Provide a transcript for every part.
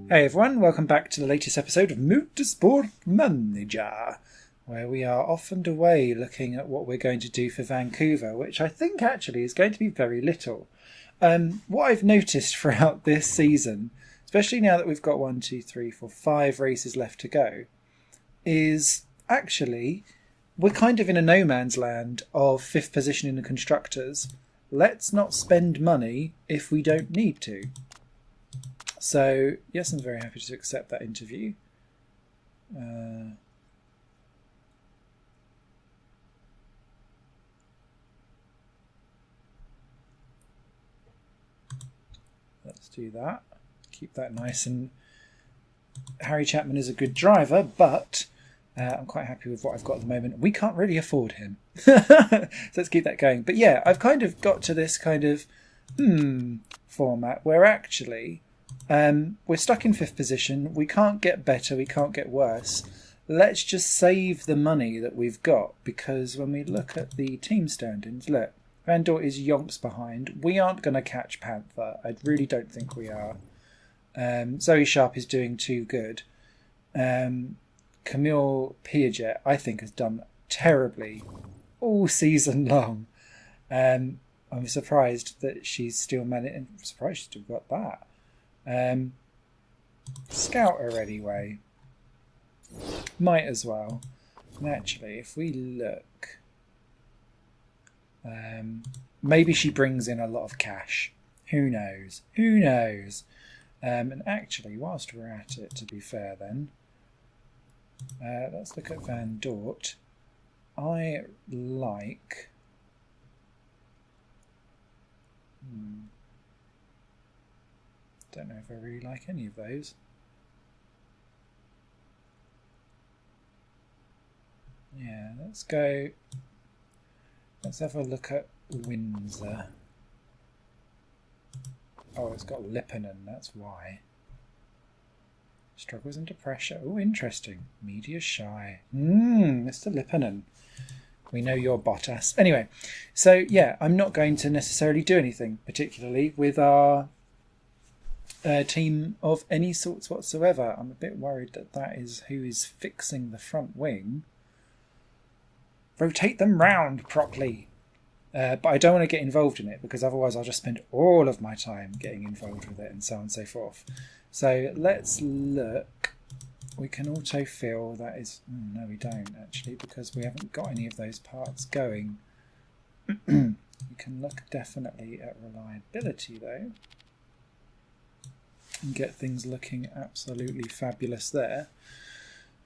Hey everyone, welcome back to the latest episode of MotorSport Manager, where we are off and away looking at what we're going to do for Vancouver, which I think actually is going to be very little. What I've noticed throughout this season, especially now that we've got 5 races left to go, is actually we're kind of in a no man's land of 5th position in the constructors. Let's not spend money if we don't need to. So, yes, I'm very happy to accept that interview. Let's do that. Keep that nice. And Harry Chapman is a good driver, but I'm quite happy with what I've got at the moment. We can't really afford him. So let's keep that going. But yeah, I've kind of got to this kind of format where actually we're stuck in 5th position. We can't get better. We can't get worse. Let's just save the money that we've got, because when we look at the team standings, look, Van Dort is yonks behind. We aren't going to catch Panther. I really don't think we are. Zoe Sharp is doing too good. Camille Piaget, I think, has done terribly all season long. I'm surprised that she's still managed. I'm surprised she's still got that. Scout her anyway. Might as well. And actually, if we look, maybe she brings in a lot of cash. Who knows? Who knows? And actually, whilst we're at it, to be fair then, let's look at Van Dort. I like... Don't know if I really like any of those. Yeah, let's go. Let's have a look at Windsor. Oh, it's got Lipponen, that's why. Struggles under pressure. Oh, interesting. Media shy. Mr. Lipponen. We know you're Bottas. Anyway, so yeah, I'm not going to necessarily do anything particularly with our team of any sorts whatsoever. I'm a bit worried that is who is fixing the front wing. Rotate them round properly. But I don't want to get involved in it, because otherwise I'll just spend all of my time getting involved with it and so on and so forth. So let's look. We can autofill. That is... no, we don't actually, because we haven't got any of those parts going. You can look definitely at reliability though, and get things looking absolutely fabulous there,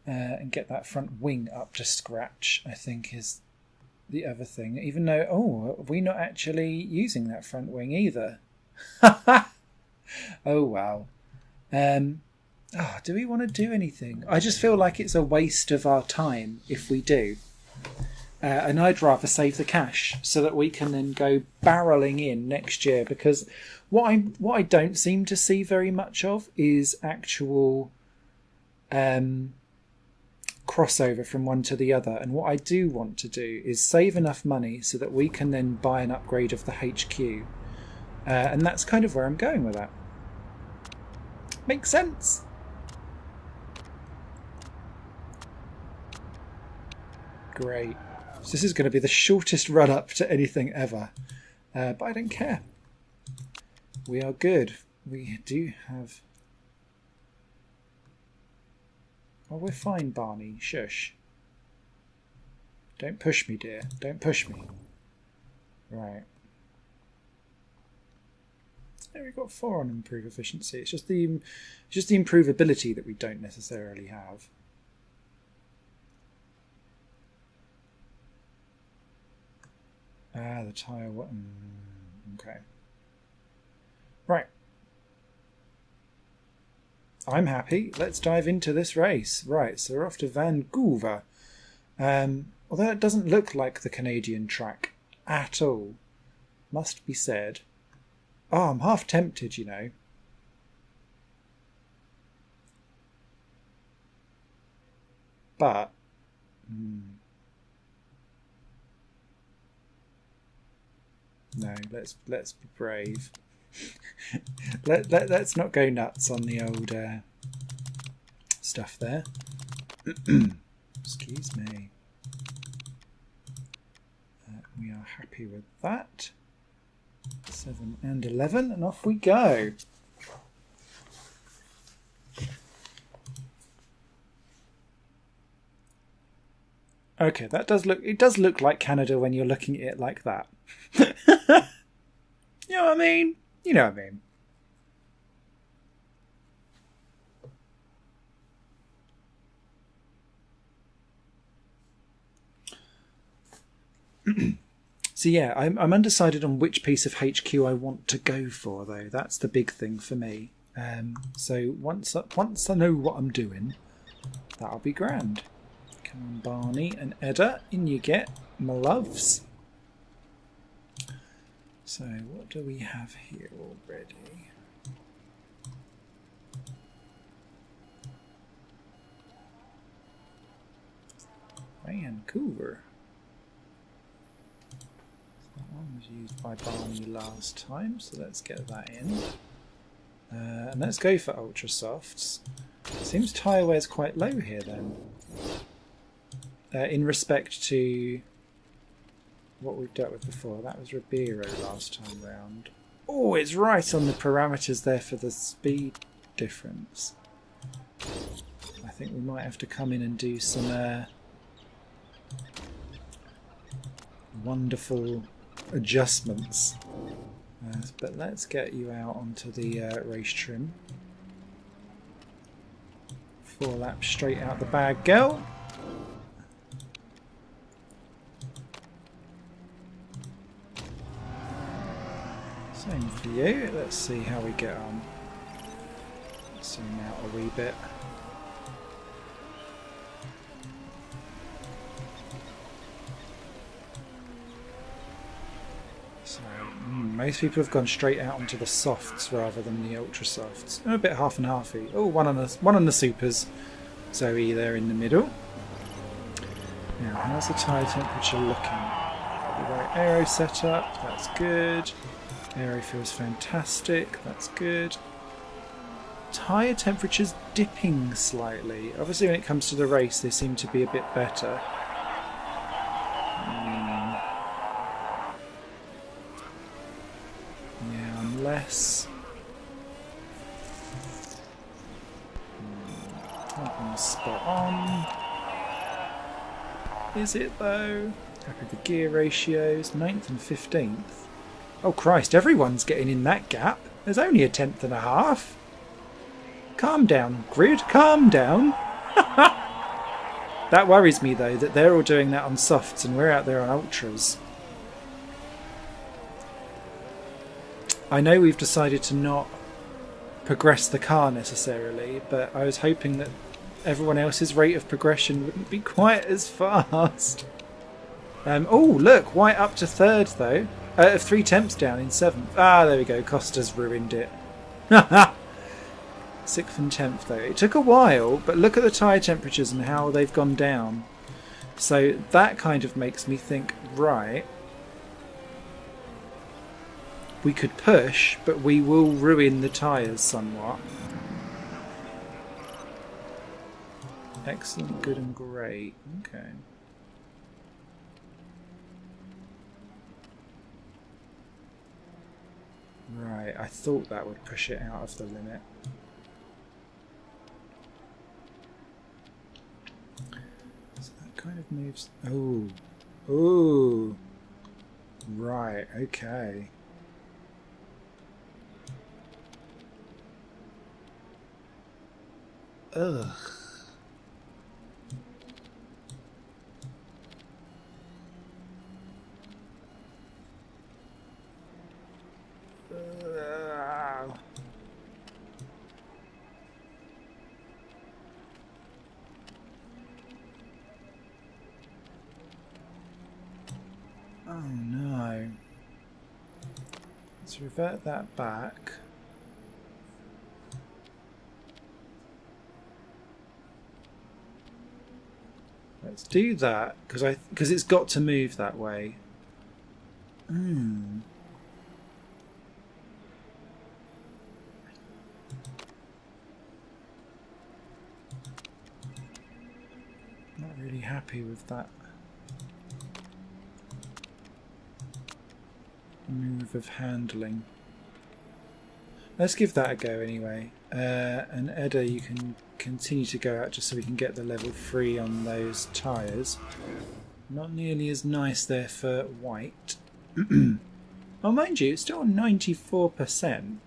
and get that front wing up to scratch, I think, is the other thing. Even though, we're not actually using that front wing either. Oh wow. Do we want to do anything? I just feel like it's a waste of our time if we do. And I'd rather save the cash so that we can then go barreling in next year, because what I don't seem to see very much of is actual crossover from one to the other. And what I do want to do is save enough money so that we can then buy an upgrade of the HQ. And that's kind of where I'm going with that. Makes sense? Great. So this is going to be the shortest run up to anything ever. But I don't care. We are good. We do have... Oh, we're fine, Barney. Shush. Don't push me, dear. Don't push me. Right. There we've got 4 on improve efficiency. It's just the improvability that we don't necessarily have. The tyre... okay. Right. I'm happy. Let's dive into this race. Right, so we're off to Vancouver. Although it doesn't look like the Canadian track at all, must be said. Oh, I'm half tempted, you know. But... no, let's be brave. Let's not go nuts on the old stuff there. Excuse me. We are happy with that. 7 and 11, and off we go. Okay, that does look. It does look like Canada when you're looking at it like that. You know what I mean? You know what I mean. So yeah, I'm undecided on which piece of HQ I want to go for, though. That's the big thing for me. So once I know what I'm doing, that'll be grand. Come on, Barney and Edda, in you get, my loves. So what do we have here already? Vancouver. That one was used by Barney last time, so let's get that in. And let's go for ultra softs. Seems tyre wear's quite low here then. In respect to what we've dealt with before. That was Ribeiro last time round. Oh, it's right on the parameters there for the speed difference. I think we might have to come in and do some wonderful adjustments. But let's get you out onto the race trim. 4 laps straight out the bag, girl. Same for you. Let's see how we get on. Zoom out a wee bit. So most people have gone straight out onto the softs rather than the ultra softs. A bit half and halfy. Oh, one on the supers. Zoe there in the middle. Now, how's the tyre temperature looking? Got the right aero setup. That's good. Aero feels fantastic. That's good. Tyre temperature's dipping slightly. Obviously, when it comes to the race, they seem to be a bit better. Yeah, unless... Not on the spot on. Is it though? Happy with the gear ratios. 9th and 15th. Oh Christ, everyone's getting in that gap. There's only a 10th and a half. Calm down, grid, calm down. That worries me though, that they're all doing that on softs and we're out there on ultras. I know we've decided to not progress the car necessarily, but I was hoping that everyone else's rate of progression wouldn't be quite as fast. Oh look, White up to 3rd though. 3 temps down in 7th. Ah, there we go. Costa's ruined it. 6th and 10th though. It took a while, but look at the tyre temperatures and how they've gone down. So that kind of makes me think, right, we could push, but we will ruin the tyres somewhat. Excellent, good and great. Okay. Right, I thought that would push it out of the limit. So that kind of moves... Oh. Oh. Right, okay. Ugh. Oh no. Let's revert that back. Let's do that because it's got to move that way. happy with that move of handling. Let's give that a go anyway. And Edda, you can continue to go out just so we can get the level 3 on those tyres. Not nearly as nice there for white. Oh, mind you, it's still on 94%.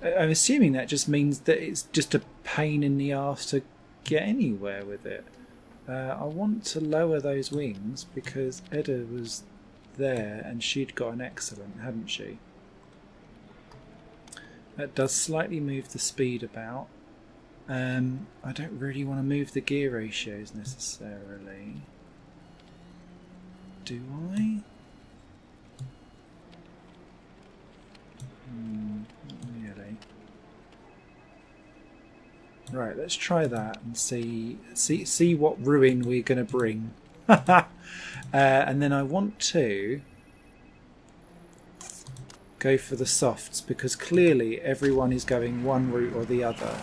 I'm assuming that just means that it's just a pain in the arse to get anywhere with it. I want to lower those wings because Edda was there and she'd got an excellent, hadn't she? That does slightly move the speed about. I don't really want to move the gear ratios necessarily. Do I? Not really. Right, let's try that and see what ruin we're going to bring. And then I want to go for the softs because clearly everyone is going one route or the other.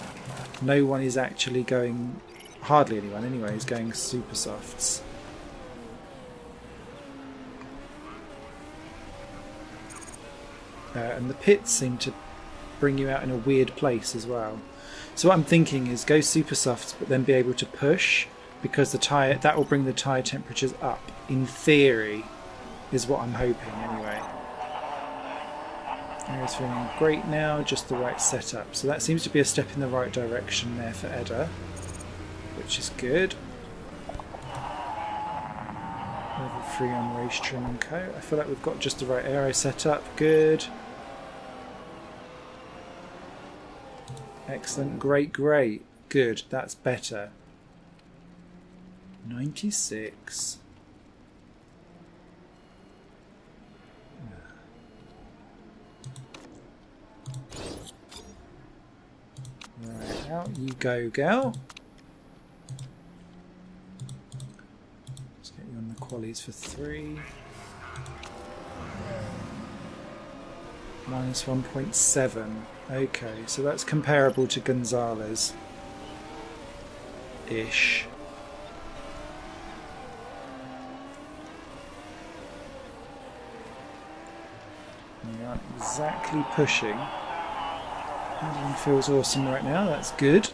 No one is actually going, hardly anyone anyway, is going super softs. And the pits seem to bring you out in a weird place as well. So what I'm thinking is go super softs but then be able to push because the tyre, that will bring the tyre temperatures up. In theory, is what I'm hoping anyway. It's feeling great now, just the right setup. So that seems to be a step in the right direction there for Edda, which is good. Level 3 on race trim and coat. I feel like we've got just the right aero setup. Good. Excellent. Great, great. Good. That's better. 96. Right, out you go, girl. Let's get you on the qualies for 3. Minus 1.7. Okay, so that's comparable to Gonzalez. Ish. We aren't exactly pushing. Everyone feels awesome right now, that's good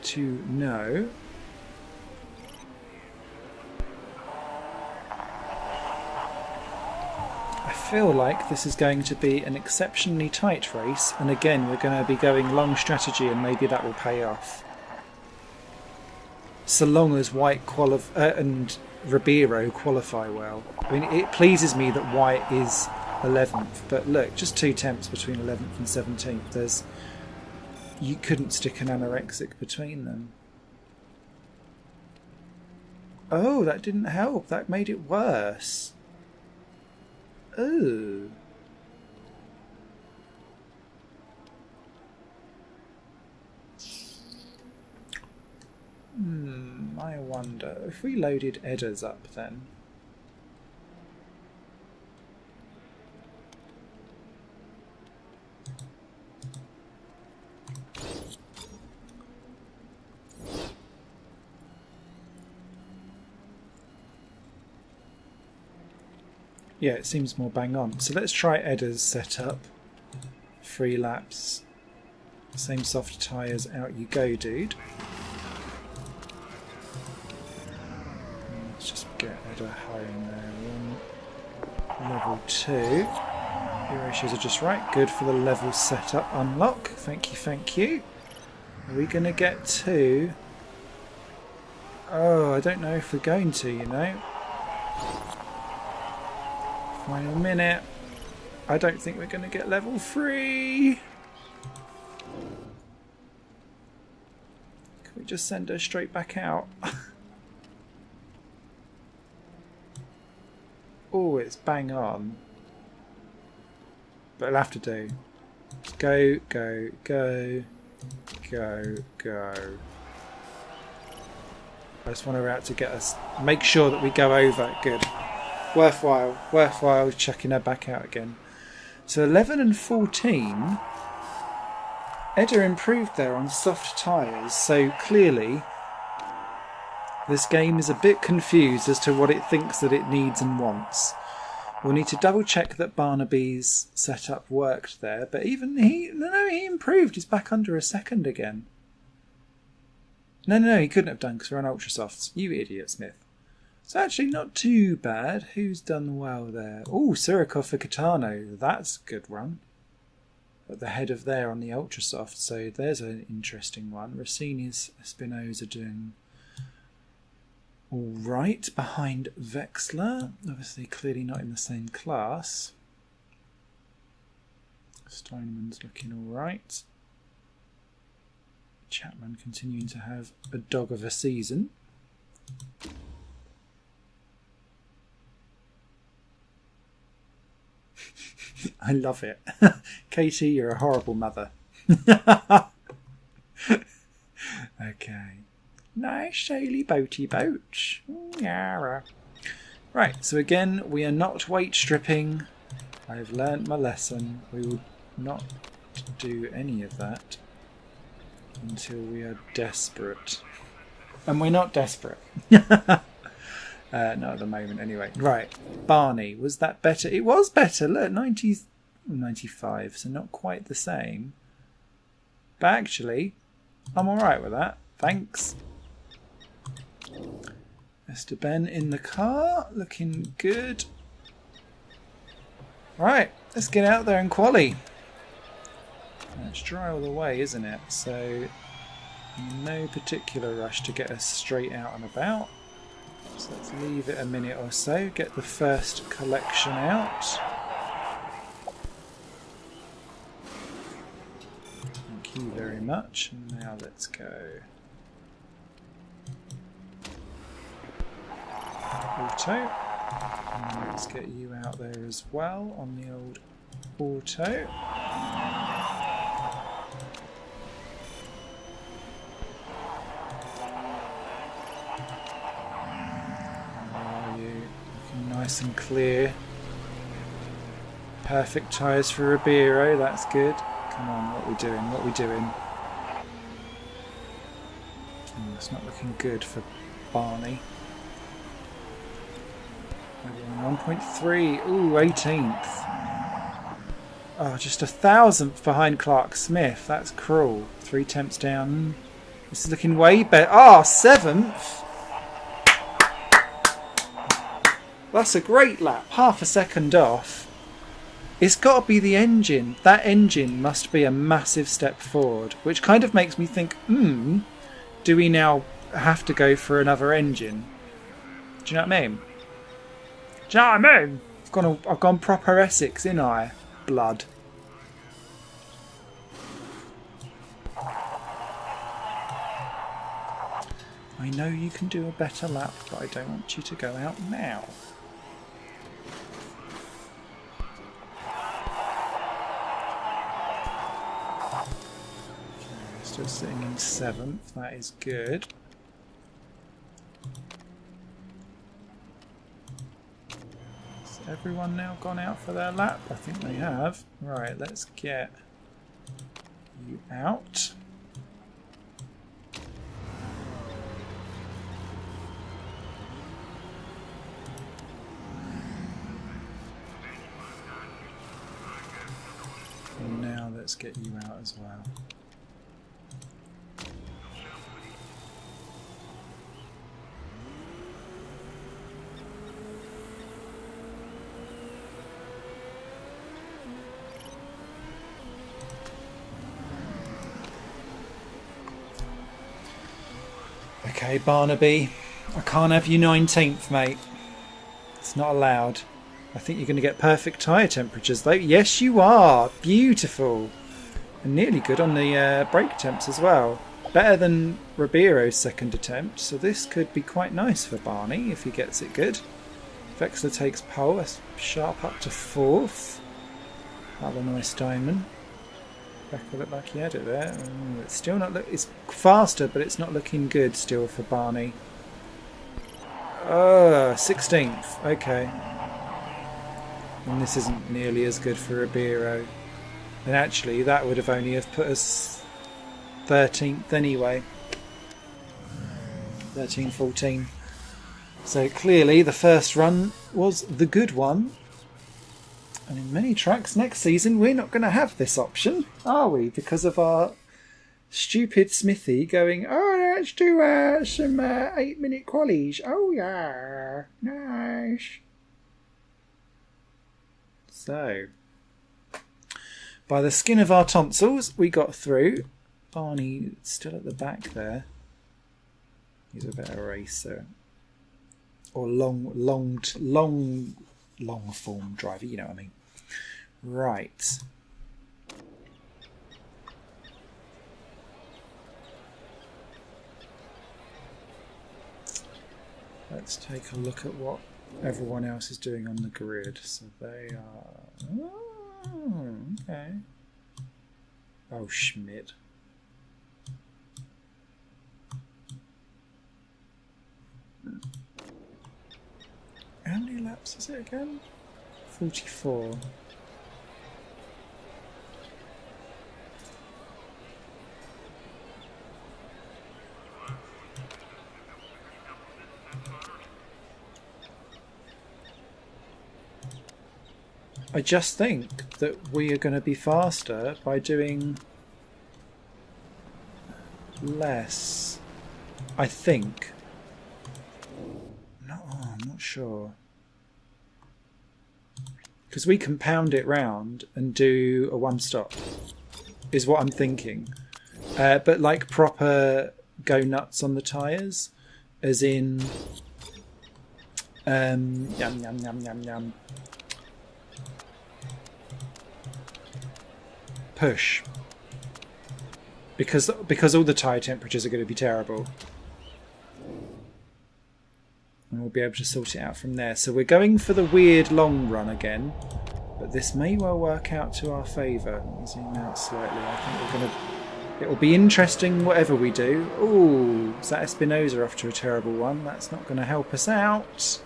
to know. I feel like this is going to be an exceptionally tight race, and again we're going to be going long strategy and maybe that will pay off. So long as White and Ribeiro qualify well. I mean, it pleases me that White is 11th, but look, just 2 temps between 11th and 17th. You couldn't stick an anorexic between them. Oh, that didn't help. That made it worse. Oh. I wonder if we loaded Edda's up then. Yeah, it seems more bang on. So let's try Edda's setup. 3 laps. Same soft tyres, out you go, dude. Let's just get Edda high in there. Level 2. Your ratios are just right. Good for the level setup unlock. Thank you, thank you. Are we going to get 2? Oh, I don't know if we're going to, you know. Final minute. I don't think we're going to get level 3. Can we just send her straight back out? Oh, it's bang on. But it'll have to do. Go, go, go, go, go. I just want her out to get us. Make sure that we go over. Good. Worthwhile chucking her back out again. So 11 and 14. Edda improved there on soft tyres, so clearly this game is a bit confused as to what it thinks that it needs and wants. We'll need to double check that Barnaby's setup worked there, but even he improved. He's back under a second again. No, he couldn't have done because we're on ultra softs. You idiot, Smith. It's actually not too bad. Who's done well there? Oh, Surikov for Kitano. That's a good run. At the head of there on the ultra soft, so there's an interesting one. Rossini's Espinosa doing all right behind Vexler. Obviously, clearly not in the same class. Steinman's looking all right. Chapman continuing to have a dog of a season. I love it. Katie, you're a horrible mother. Okay. Nice saily boaty boat. Yeah. Right, so again, we are not weight stripping. I've learnt my lesson. We will not do any of that until we are desperate. And we're not desperate. Not at the moment anyway. Right, Barney, was that better? It was better. Look, 95, so not quite the same. But actually, I'm alright with that. Thanks. Mr. Ben in the car, looking good. Right, let's get out there and quali. It's dry all the way, isn't it? So, no particular rush to get us straight out and about. So let's leave it a minute or so, get the first collection out. Thank you very much. And now let's go. Auto. And let's get you out there as well on the old auto. Nice and clear. Perfect tyres for Ribeiro, that's good. Come on, what are we doing? What are we doing? Oh, it's not looking good for Barney. 1.3, ooh, 18th. Oh, just 1,000th behind Clark Smith, that's cruel. 3 temps down. This is looking way better. Oh, 7th! That's a great lap, half a second off. It's got to be the engine. That engine must be a massive step forward, which kind of makes me think, do we now have to go for another engine? Do you know what I mean? Do you know what I mean? I've gone proper Essex, ain't I? Blood. I know you can do a better lap, but I don't want you to go out now. Still sitting in 7th, that is good. Has everyone now gone out for their lap? I think they have. Right, let's get you out. And now let's get you out as well. Okay, Barnaby, I can't have you 19th, mate. It's not allowed. I think you're going to get perfect tyre temperatures, though. Yes, you are. Beautiful. And nearly good on the brake temps as well. Better than Ribeiro's second attempt, so this could be quite nice for Barney if he gets it good. Vexler takes pole. That's sharp up to 4th. Another nice diamond. Becker looked like he had it there. It's still not it's faster, but it's not looking good still for Barney. 16th. Okay. And this isn't nearly as good for Ribeiro. And actually, that would have only have put us 13th anyway. 13, 14. So clearly the first run was the good one. And in many tracks next season we're not going to have this option, are we? Because of our stupid Smithy going, oh, let's do some 8-minute qualies. Oh yeah, nice. So, by the skin of our tonsils, we got through. Barney still at the back there. He's a better racer. Or long form driver, you know what I mean. Right. Let's take a look at what everyone else is doing on the grid. So they are... Oh, okay. Oh, Schmidt. How many laps is it again? 44. I just think that we are going to be faster by doing less. I think. No, I'm not sure. Because we can pound it round and do a one stop, is what I'm thinking. But like proper go nuts on the tyres, as in yum yum yum yum yum. Push. Because all the tyre temperatures are going to be terrible. And we'll be able to sort it out from there. So we're going for the weird long run again. But this may well work out to our favour. Let me zoom out slightly. I think we're going to... It will be interesting whatever we do. Ooh, is that Espinosa off to a terrible one? That's not going to help us out.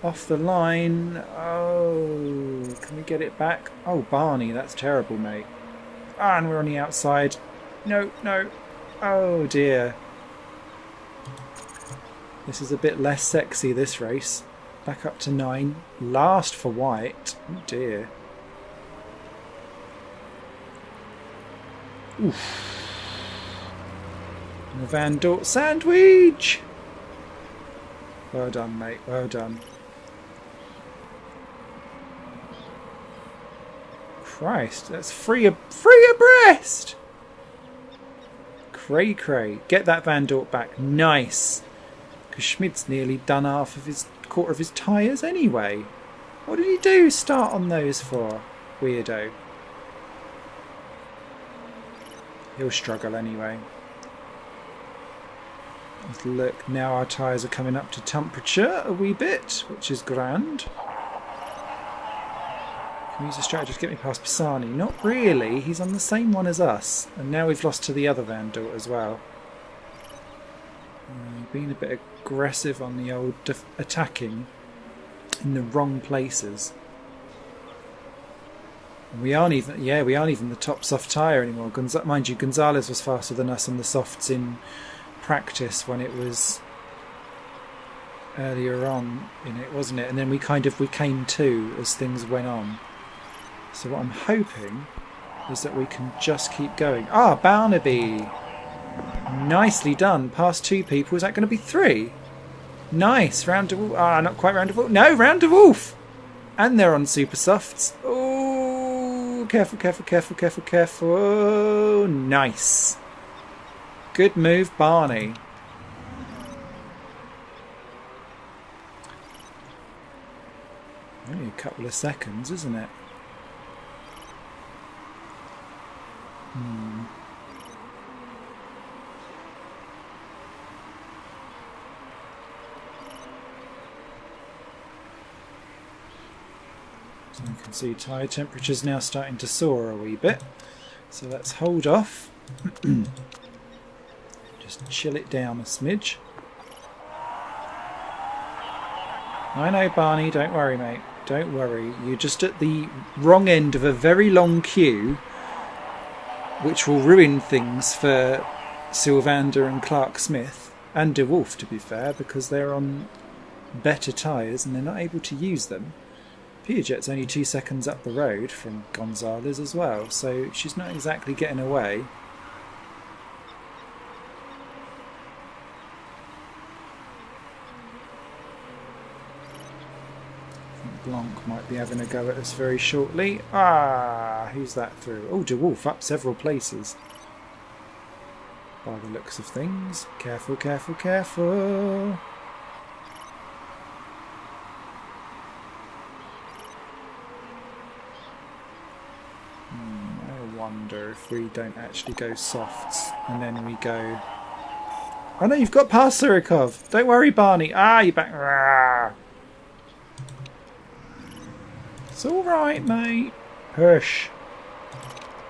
Off the line. Oh, can we get it back? Oh, Barney, that's terrible, mate. Ah, and we're on the outside. No, no. Oh, dear. This is a bit less sexy, this race. Back up to 9. Last for white. Oh, dear. Oof. And a Van Dort sandwich! Well done, mate. Well done. Christ, that's free abreast! Cray cray. Get that Van Dort back. Nice. Because Schmidt's nearly done quarter of his tyres anyway. What did he do start on those for? Weirdo. He'll struggle anyway. Let's look. Now our tyres are coming up to temperature a wee bit, which is grand. Can we use a strategy to get me past Pisani? Not really. He's on the same one as us. And now we've lost to the other Van Dort as well. Being a bit aggressive on the old attacking in the wrong places. And we aren't even the top soft tyre anymore. Mind you, Gonzalez was faster than us on the softs in practice when it was earlier on in it, wasn't it? And then we came to as things went on. So what I'm hoping is that we can just keep going. Ah, Barnaby! Nicely done. Past 2 people. Is that going to be 3? Nice. Round to Wolf. Ah, not quite Round to Wolf. No, Round to Wolf! And they're on super softs. Oh, careful, careful, careful, careful, careful. Oh, nice. Good move, Barney. Only a couple of seconds, isn't it? So you can see tyre temperature's now starting to soar a wee bit. So let's hold off. Just chill it down a smidge. I know, Barney, don't worry, mate. Don't worry. You're just at the wrong end of a very long queue. which will ruin things for Sylvander and Clark Smith and De Wolf, to be fair, because they're on better tyres and they're not able to use them. Piaget's only 2 seconds up the road from Gonzalez as well, so she's not exactly getting away. Blanc might be having a go at us very shortly. Ah, who's that through? Oh, De Wolf up several places. By the looks of things. Careful, careful, careful. I wonder if we don't actually go softs and then we go... Oh no, you've got past Surikov. Don't worry, Barney. Ah, you're back. Rawr. It's alright, mate. Push.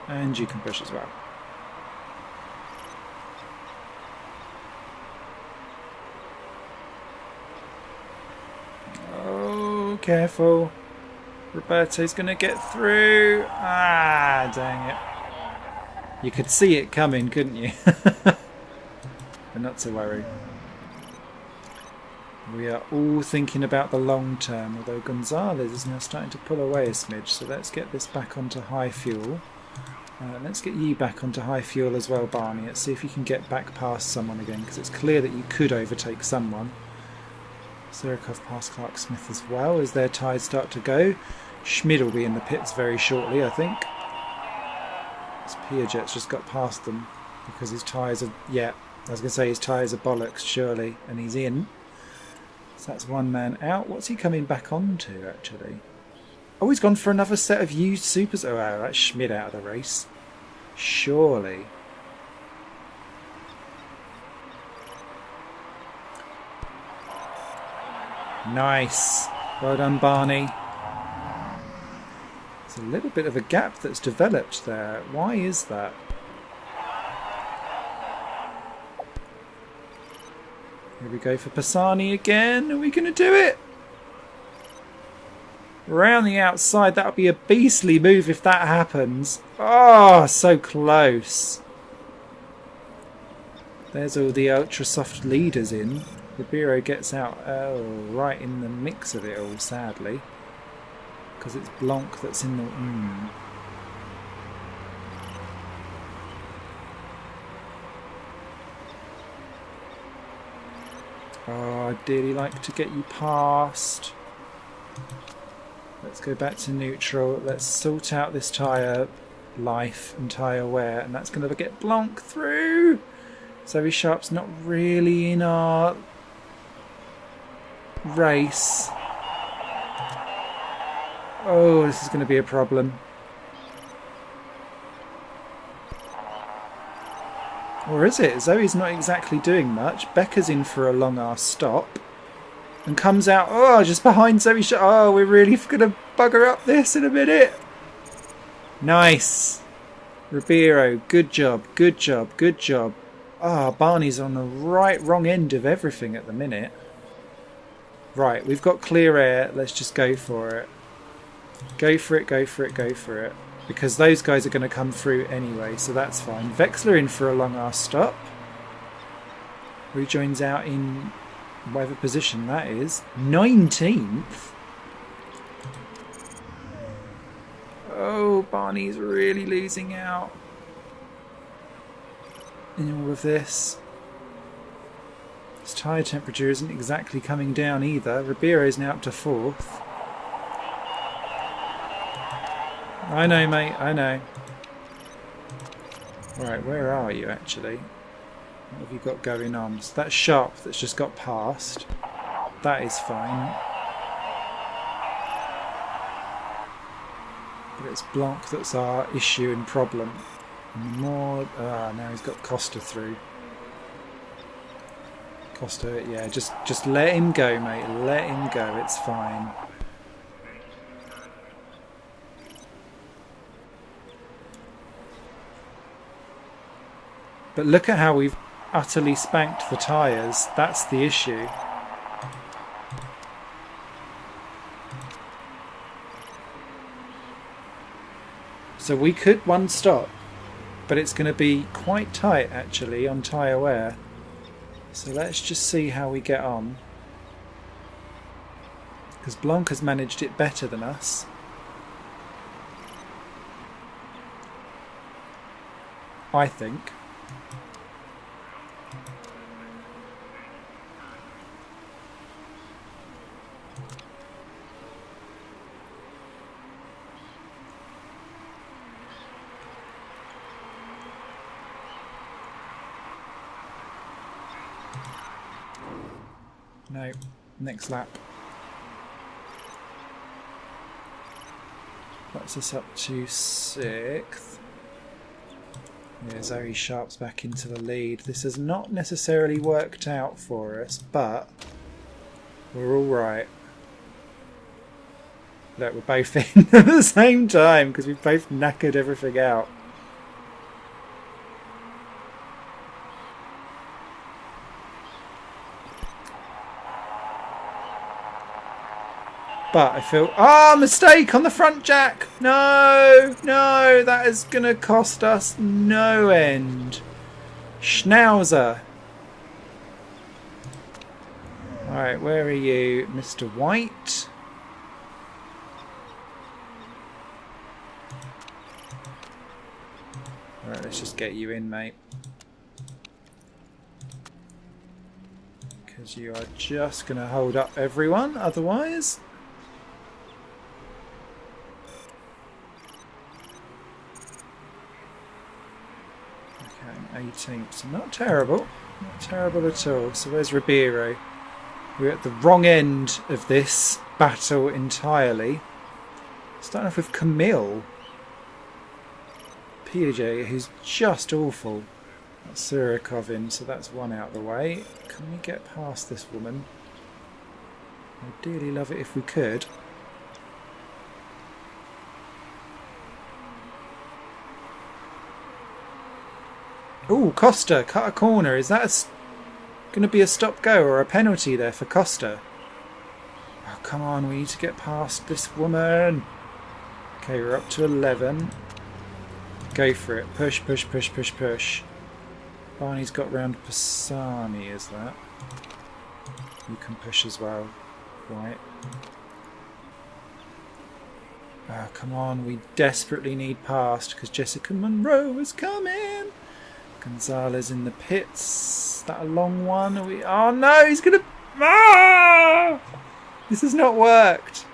And you can push as well. Oh, careful. Roberto's going to get through. Ah, dang it. You could see it coming, couldn't you? But not to worry. We are all thinking about the long term, although Gonzalez is now starting to pull away a smidge. So let's get this back onto high fuel. Let's get you back onto high fuel as well, Barney. Let's see if you can get back past someone again, because it's clear that you could overtake someone. Surikov past Clark Smith as well as their tyres start to go. Schmid will be in the pits very shortly, I think. Piaget's just got past them because his tyres are... Yeah, I was going to say his tyres are bollocks, surely, and he's in. So that's one man out. What's he coming back onto, actually? Oh, he's gone for another set of used supers. Oh, wow, that's Schmid out of the race. Surely. Nice. Well done, Barney. There's a little bit of a gap that's developed there. Why is that? Here we go for Pisani again. Are we going to do it? Around the outside. That would be a beastly move if that happens. Oh, so close. There's all the ultra soft leaders in. Ribeiro gets out right in the mix of it all, sadly. Because it's Blanc that's in the... Oh, I'd dearly like to get you past. Let's go back to neutral. Let's sort out this tyre life and tyre wear. And that's going to get Blanc through. Zoe Sharp's not really in our race. Oh, this is going to be a problem. Or is it? Zoe's not exactly doing much. Becca's in for a long ass stop. And comes out, oh, just behind Zoe Sharp. Oh, we're really going to bugger up this in a minute. Nice. Ribeiro, good job, good job, good job. Ah, Barney's on the wrong end of everything at the minute. Right, we've got clear air. Let's just go for it. Go for it, go for it, go for it. Because those guys are going to come through anyway, so that's fine. Vexler in for a long ass stop. Rejoins out in whatever position that is. 19th. Oh, Barney's really losing out in all of this. His tyre temperature isn't exactly coming down either. Ribeiro's now up to 4th. I know, mate, I know. Right, where are you actually? What have you got going on? So that's Sharp that's just got past. That is fine. But it's Blanc that's our issue and problem. And more... now he's got Costa through. Costa, yeah, just let him go, mate. Let him go, it's fine. But look at how we've utterly spanked the tyres. That's the issue. So we could one stop. but it's going to be quite tight actually on tyre wear. So let's just see how we get on. Because Blanc has managed it better than us. I think. No, next lap. Puts us up to 6th. Yeah, Zoe Sharp's back into the lead. This has not necessarily worked out for us, but we're all right. Look, we're both in at the same time because we've both knackered everything out. But I feel... Ah, mistake on the front jack! No! No! That is going to cost us no end. Schnauzer. Alright, where are you, Mr. White? Alright, let's just get you in, mate. Because you are just going to hold up everyone, otherwise... Okay, 18th. So not terrible. Not terrible at all. So where's Ribeiro? We're at the wrong end of this battle entirely. Starting off with Camille. Piaget, who's just awful. That's Surikov in, so that's one out of the way. Can we get past this woman? I'd dearly love it if we could. Ooh, Costa, cut a corner. Is that going to be a stop-go or a penalty there for Costa? Oh, come on, we need to get past this woman. Okay, we're up to 11. Go for it. Push, push, push, push, push. Barney's got round Pisani, is that? You can push as well. Right. Oh, come on, we desperately need past because Jessica Monroe is coming. Gonzalez in the pits. Is that a long one? Are we... Oh no, he's gonna... Ah! This has not worked.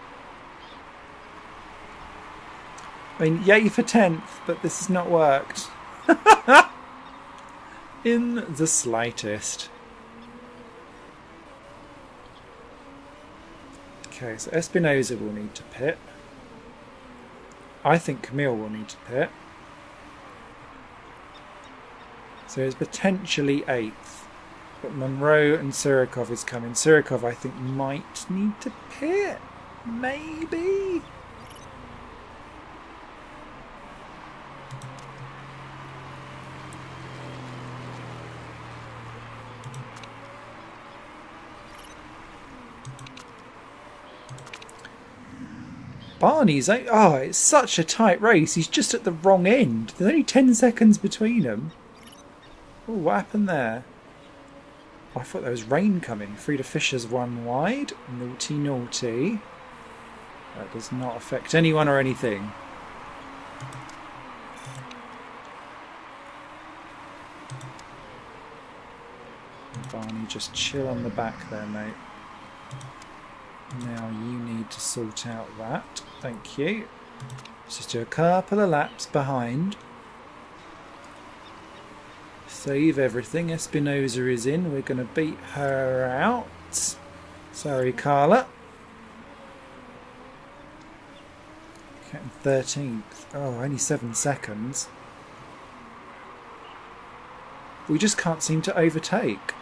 I mean, yay for 10th, but this has not worked. In the slightest. Okay, so Espinosa will need to pit. I think Camille will need to pit. So it's potentially 8th. But Monroe and Surikov is coming. Surikov, I think, might need to pit. Maybe. Barney's... Oh, it's such a tight race. He's just at the wrong end. There's only 10 seconds between them. Oh, what happened there? Oh, I thought there was rain coming. Frida Fisher's one wide. Naughty, naughty. That does not affect anyone or anything. Barney, just chill on the back there, mate. Now you need to sort out that. Thank you. Let's just do a couple of laps behind. Save everything. Espinosa is in. We're going to beat her out. Sorry, Carla. Okay, 13th. Oh, only 7 seconds. We just can't seem to overtake.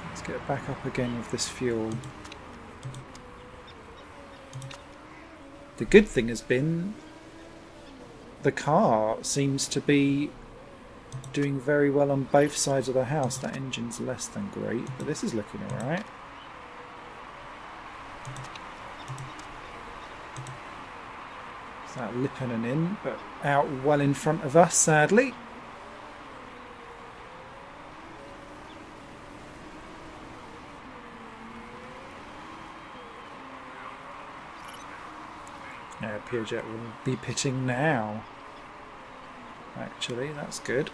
Let's get back up again with this fuel. The good thing has been the car seems to be doing very well on both sides of the house. That engine's less than great, but this is looking alright. That Lipponen in, but out well in front of us, sadly. Yeah, Piaget will be pitting now. Actually, that's good.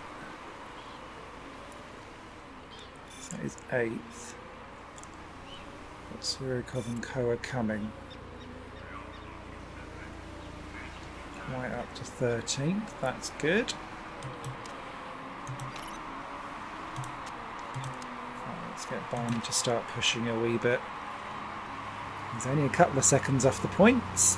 So that is 8th. But Surikov and Co are coming. Right up to 13th, that's good. Let's get Barney to start pushing a wee bit. He's only a couple of seconds off the points.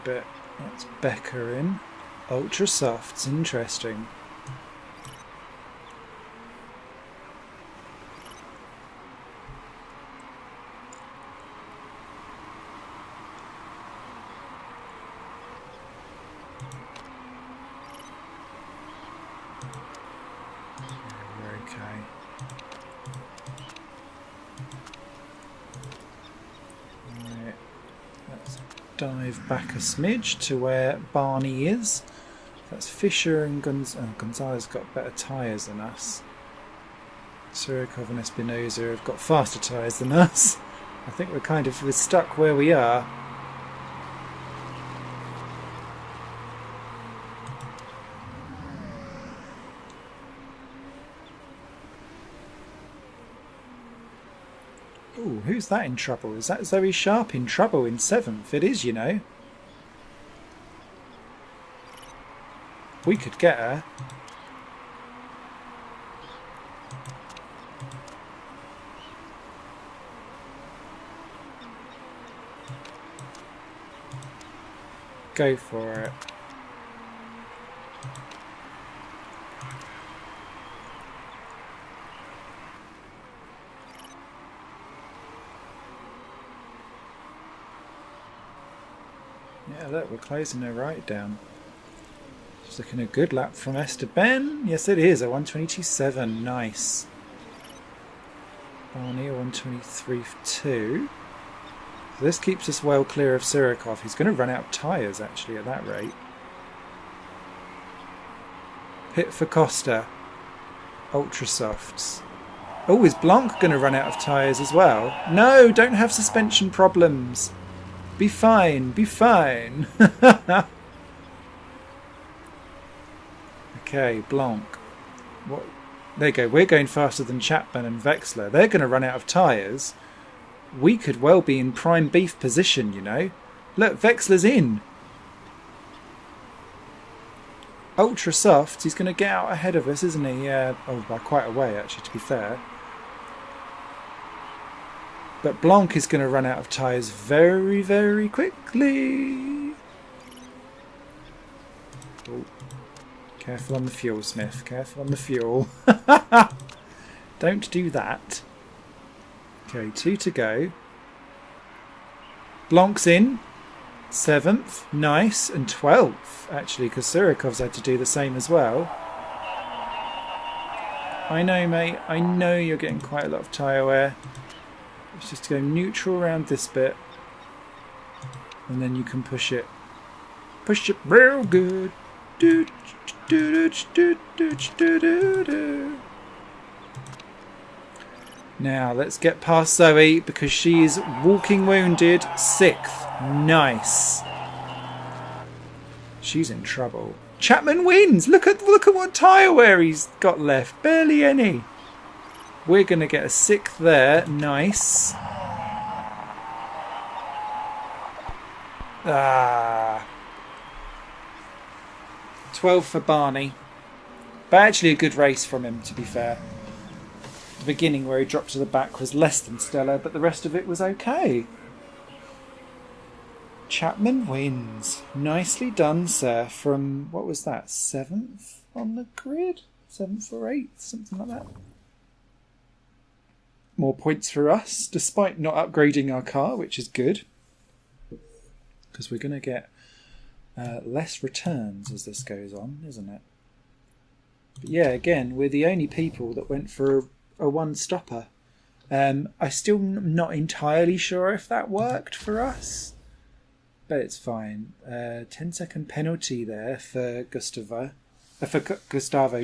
Bit. That's Becker in. Ultra softs, interesting. We're okay. Right. Let's dive back a smidge to where Barney is. That's Fisher and Gonzalez got better tyres than us. Surikov and Espinosa have got faster tyres than us. I think we're stuck where we are. Ooh, who's that in trouble? Is that Zoe Sharp in trouble in 7th? It is, you know. We could get her. Go for it. Yeah, look, we're closing her right down. Just looking a good lap from Esther Ben. Yes, it is, a 122.7. Nice. Barney, a 123.2. So this keeps us well clear of Surikov. He's going to run out of tyres, actually, at that rate. Pit for Costa. Ultra softs. Oh, is Blanc going to run out of tyres as well? No, don't have suspension problems. Be fine, be fine. Okay, Blanc. What? There you go. We're going faster than Chapman and Wexler. They're going to run out of tyres. We could well be in prime beef position, you know. Look, Wexler's in. Ultra soft. He's going to get out ahead of us, isn't he? Yeah. Oh, by quite a way, actually, to be fair. But Blanc is going to run out of tyres very, very quickly. Oh. Careful on the fuel, Smith. Careful on the fuel. Don't do that. Okay, 2 to go. Blanc's in. 7th. Nice. And 12th, actually, because Surikov's had to do the same as well. I know, mate. I know you're getting quite a lot of tyre wear. It's just to go neutral around this bit. And then you can push it. Push it real good. Now let's get past Zoe because she's walking wounded. 6th. Nice. She's in trouble. Chapman wins. Look at what tyre wear he's got left. Barely any. We're going to get a 6th there. Nice. Ah. 12 for Barney. But actually a good race from him, to be fair. The beginning where he dropped to the back was less than stellar, but the rest of it was okay. Chapman wins. Nicely done, sir. From, what was that, 7th on the grid? 7th or 8th, something like that. More points for us, despite not upgrading our car, which is good. because we're going to get less returns as this goes on, isn't it? But yeah, again, we're the only people that went for a one-stopper. I still not entirely sure if that worked for us, but it's fine. 10-second penalty there for Gustavo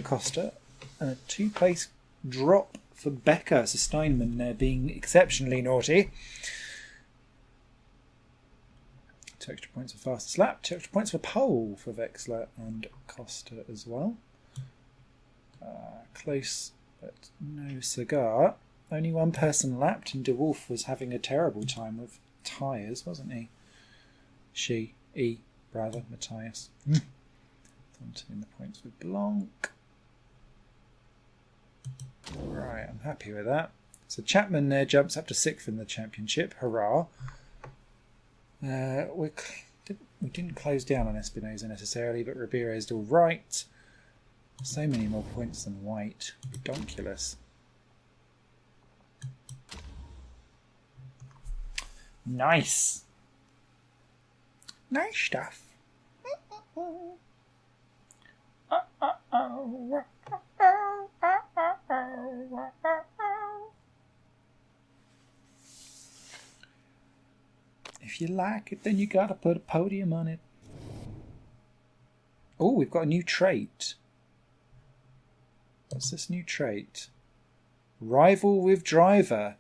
Costa. A 2-place drop for Becker. So Steinman there being exceptionally naughty. 2 extra points for fastest lap. 2 extra points for pole for Wexler and Costa as well. Close, but no cigar. Only one person lapped, and De Wolf was having a terrible time with tyres, wasn't he? Matthias. Counting the points with Blanc. Right, I'm happy with that. So Chapman there jumps up to 6th in the championship. Hurrah! We didn't close down on Espinosa necessarily, but Ribeiro is still right. So many more points than White. Ridiculous. Nice. Nice stuff. If you like it, then you gotta put a podium on it. Oh, we've got a new trait. What's this new trait? Rival with driver.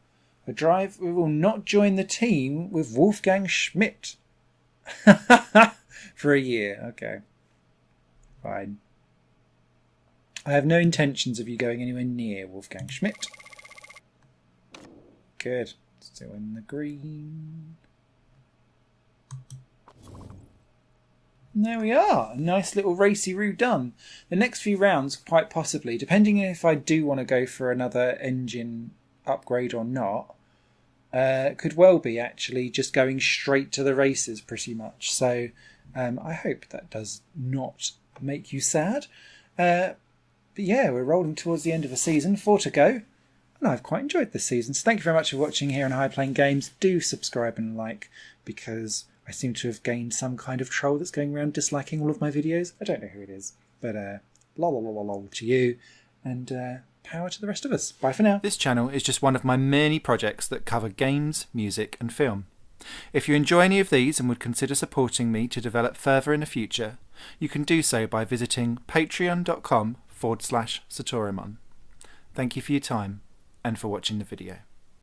A driver will not join the team with Wolfgang Schmidt. For a year. Okay. Fine. I have no intentions of you going anywhere near Wolfgang Schmidt. Good. Still in the green. And there we are. A nice little racy-roo done. The next few rounds, quite possibly, depending if I do want to go for another engine upgrade or not, could well be actually just going straight to the races pretty much. So I hope that does not make you sad. But yeah, we're rolling towards the end of the season. 4 to go. And I've quite enjoyed this season. So thank you very much for watching here on High Playing Games. Do subscribe and like, because I seem to have gained some kind of troll that's going around disliking all of my videos. I don't know who it is. But lol to you. And power to the rest of us. Bye for now. This channel is just one of my many projects that cover games, music and film. If you enjoy any of these and would consider supporting me to develop further in the future, you can do so by visiting patreon.com/Satorimon. Thank you for your time and for watching the video.